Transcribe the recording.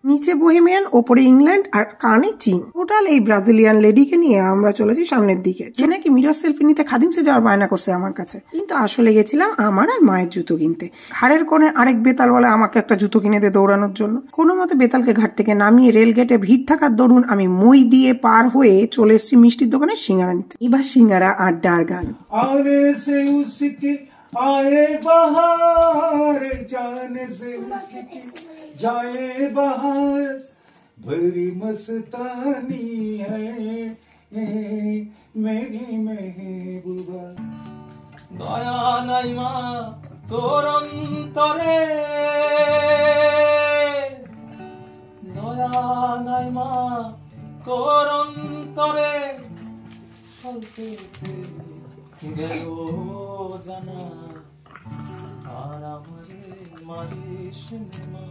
নিচে বোহেমিয়ান, ওপরে ইংল্যান্ড আর কানে চীন। টোটাল এই ব্রাজিলিয়ান লেডিকে নিয়ে আমরা চলেছি সামনের দিকে। যে নাকি মিরর সেলফি নিতে খাদিমসে যাওয়ার বায়না করছে আমার কাছে, কিন্তু আসলে গেছিলাম আমার আর মায়ের জুতো কিনতে। ঘাড়ের কোণে আরেক বেতাল বলে আমাকে একটা জুতো কিনে দে দৌড়ানোর জন্য। কোনো মতে বেতালকে ঘাট থেকে নামিয়ে রেল গেটে ভিড় থাকার দরুন আমি মই দিয়ে পার হয়ে চলে এসেছি মিষ্টির দোকানে সিঙ্গারা নিতে। এবার সিঙ্গারা আড্ডার গান। आए बहार जाने से जाए बहार भरी मस्तानी है मेरी महबूबा दया নাই মা তোর অন্তরে দয়া নাই মা তোর অন্তরে চলতে গেল জানা আর আমারে মারিস না।